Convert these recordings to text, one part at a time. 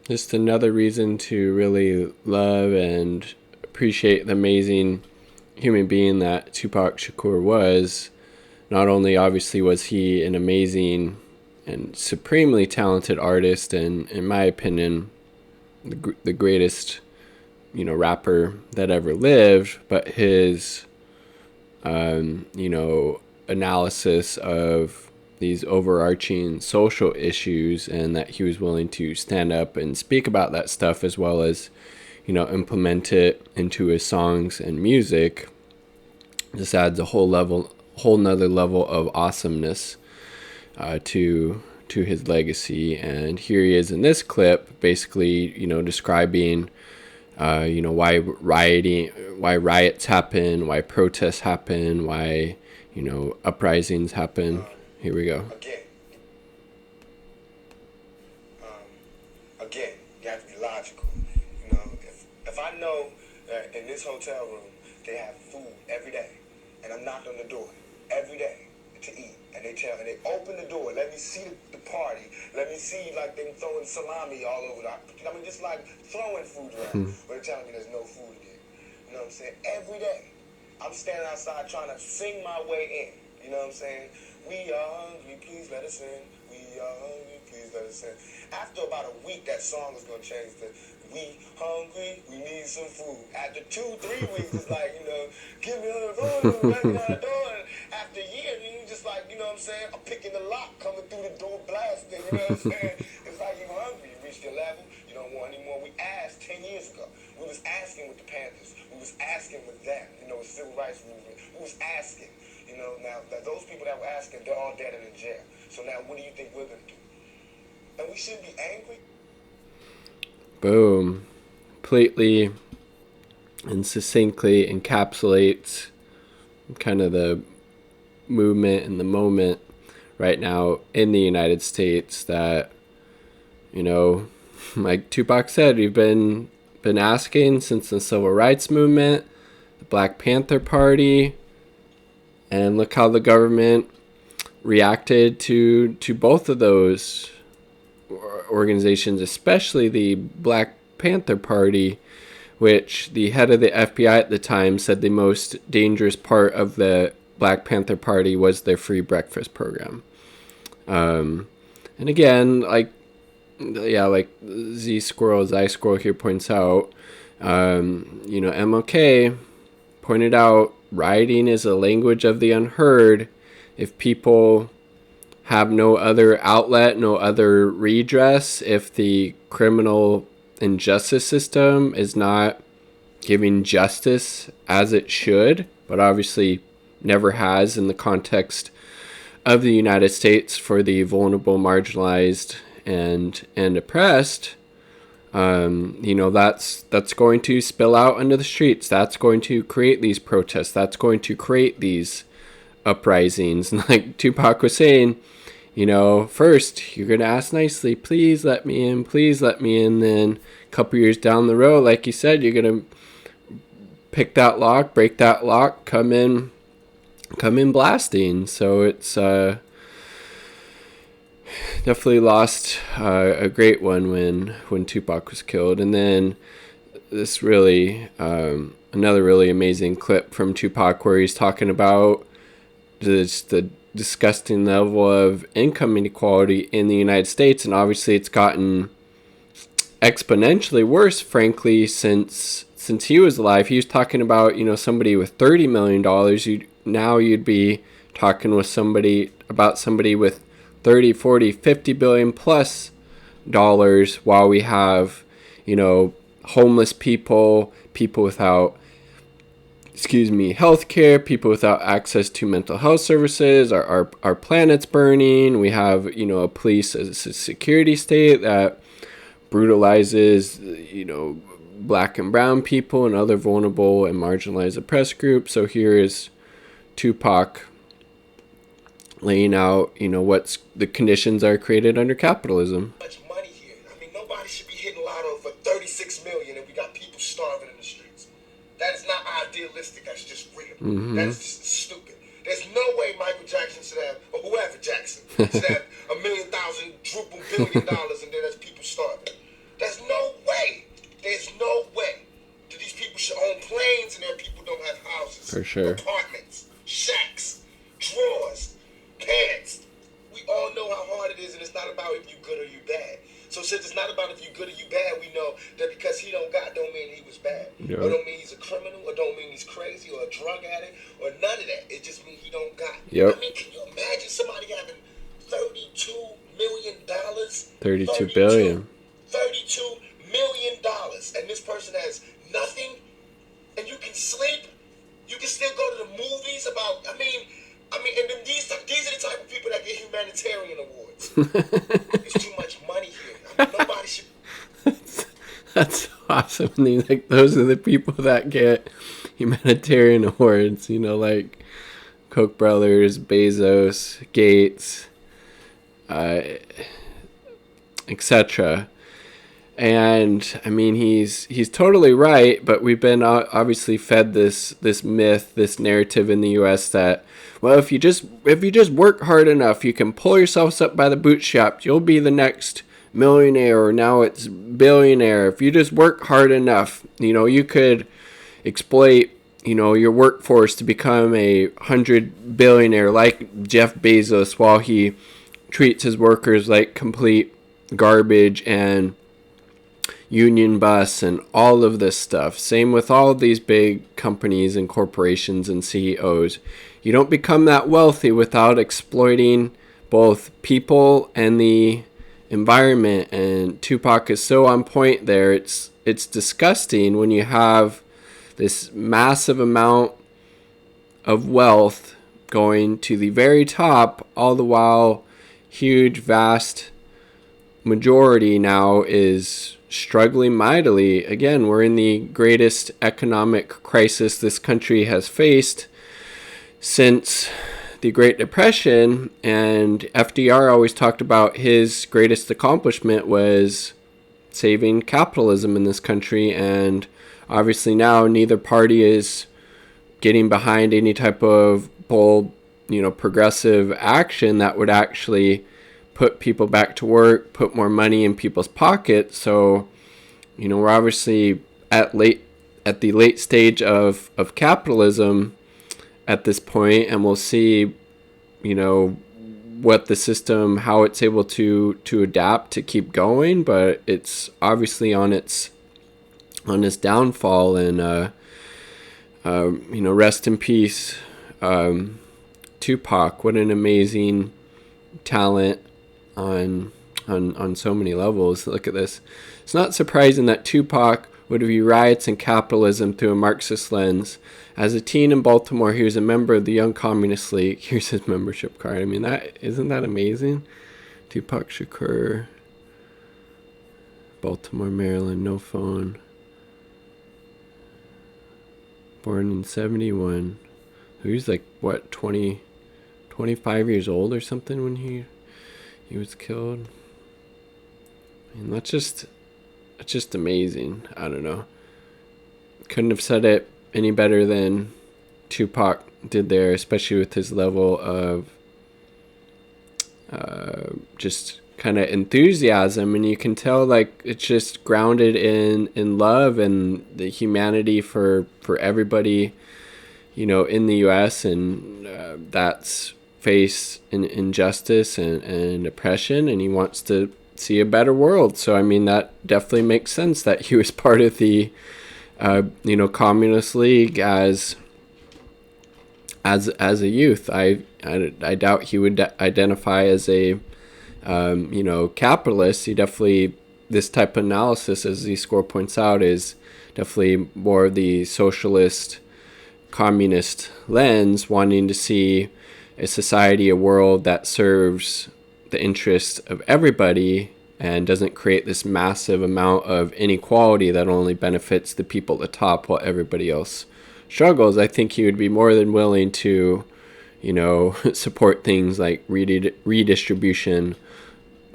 just another reason to really love and appreciate the amazing human being that Tupac Shakur was. Not only obviously was he an amazing and supremely talented artist, and in my opinion, the greatest, rapper that ever lived, but his, analysis of these overarching social issues, and that he was willing to stand up and speak about that stuff, as well as, implement it into his songs and music, just adds a whole nother level of awesomeness to his legacy. And here he is in this clip, basically, describing, why riots happen, why protests happen, why, uprisings happen. Here we go. Again, you have to be logical. If I know that in this hotel room they have food every day, and I'm knocking on the door every day to eat, and they open the door, let me see the party, let me see like them throwing salami all over just like throwing food around, but they're telling me there's no food again. You know what I'm saying? Every day, I'm standing outside trying to sing my way in. You know what I'm saying? We are hungry, please let us in. We are hungry, please let us in. After about a week, that song is going to change to we hungry, we need some food. After 2-3 weeks, it's like, give me a food, let me out the door. And after a year, you just like, you know what I'm saying? I'm picking the lock, coming through the door, blasting, you know what I'm saying? It's like you hungry, you reached your level, you don't want any more. We asked 10 years ago. We was asking with the Panthers. We was asking with them, the civil rights movement. We was asking. Now that those people that were asking, they're all dead and in jail. So now what do you think we're going to do? And we should be angry. Boom. Completely and succinctly encapsulates kind of the movement and the moment right now in the United States that, like Tupac said, we've been asking since the Civil Rights Movement, the Black Panther Party, and look how the government reacted to both of those organizations, especially the Black Panther Party, which the head of the FBI at the time said the most dangerous part of the Black Panther Party was their free breakfast program. And again, like Z Squirrel here points out, MLK pointed out rioting is a language of the unheard. If people have no other outlet, no other redress, if the criminal and justice system is not giving justice as it should, but obviously never has in the context of the United States for the vulnerable, marginalized, and oppressed, that's going to spill out into the streets. That's going to create these protests. That's going to create these uprisings. And like Tupac was saying, first you're going to ask nicely, please let me in, please let me in. Then a couple years down the road, like you said, you're going to pick that lock, break that lock, come in blasting. So it's definitely lost a great one when Tupac was killed. And then this really another really amazing clip from Tupac where he's talking about just the disgusting level of income inequality in the United States, and obviously it's gotten exponentially worse, frankly, since he was alive. He was talking about somebody with $30 million. You'd be talking with somebody with 30, 40, 50 billion plus dollars, while we have homeless people without healthcare, people without access to mental health services. Our planet's burning. We have a police as a security state that brutalizes black and brown people and other vulnerable and marginalized oppressed groups. So here is Tupac laying out what's the conditions are created under capitalism. Much money here. Nobody should be hitting lotto for 36 million and we got people starving in the streets. That is not idealistic. That's just real. Mm-hmm. That's just stupid. There's no way Michael Jackson should have, or whoever Jackson should have $1,000,000 $1 billion and then there's people starving. There's For sure. apartments, shacks, drawers, pants. We all know how hard it is, and it's not about if you good or you bad. So since it's not about if you good or you bad, we know that because he don't mean he was bad. Yep. Or don't mean he's a criminal, or don't mean he's crazy, or a drug addict, or none of that. It just means he don't got. Yep. I mean, can you imagine somebody having $32 million? 32 billion. $32 million, and this person has nothing, and you can sleep, you can still go to the movies about, I mean, and then these are the type of people that get humanitarian awards. There's too much money here. I mean, nobody should. That's awesome. And like, those are the people that get humanitarian awards, you know, like Koch brothers, Bezos, Gates, etc. And I mean, he's totally right, but we've been obviously fed this myth, this narrative in the U.S. that, well, if you just work hard enough, you can pull yourselves up by the bootstraps. You'll be the next millionaire, or now it's billionaire. If you just work hard enough, you know, you could exploit, you know, your workforce to become a 100 billionaire like Jeff Bezos, while he treats his workers like complete garbage and union bus and all of this stuff. Same with all of these big companies and corporations and CEOs. You don't become that wealthy without exploiting both people and the environment. And Tupac is so on point there. It's disgusting when you have this massive amount of wealth going to the very top, all the while huge, vast majority now is struggling mightily. Again, we're in the greatest economic crisis this country has faced since the Great Depression, and FDR always talked about his greatest accomplishment was saving capitalism in this country, and obviously now neither party is getting behind any type of bold, you know, progressive action that would actually put people back to work, put more money in people's pockets. So, you know, we're obviously at the late stage of capitalism at this point, and we'll see, you know, what the system, how it's able to adapt to keep going, but it's obviously on its downfall. And you know, rest in peace, Tupac. What an amazing talent on so many levels. Look at this. It's not surprising that Tupac would view riots and capitalism through a Marxist lens. As a teen in Baltimore, he was a member of the Young Communist League. Here's his membership card. I mean, isn't that amazing? Tupac Shakur, Baltimore, Maryland, no phone. Born in 1971. He was like, what, 25 years old or something when he was killed. And that's just amazing. I don't know. Couldn't have said it any better than Tupac did there, especially with his level of just kind of enthusiasm. And you can tell, like, it's just grounded in love and the humanity for everybody, you know, in the U.S. and that's face injustice and oppression, and he wants to see a better world. So I mean, that definitely makes sense that he was part of the you know, Communist League as a youth. I doubt he would identify as a you know, capitalist. He definitely, this type of analysis, as Z-Score points out, is definitely more of the socialist communist lens, wanting to see a society, a world that serves the interests of everybody and doesn't create this massive amount of inequality that only benefits the people at the top while everybody else struggles. I think he would be more than willing to, you know, support things like redistribution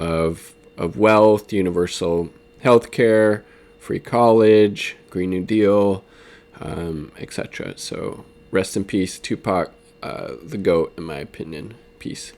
of wealth, universal healthcare, free college, Green New Deal, etc. So rest in peace, Tupac, the GOAT, in my opinion. Peace.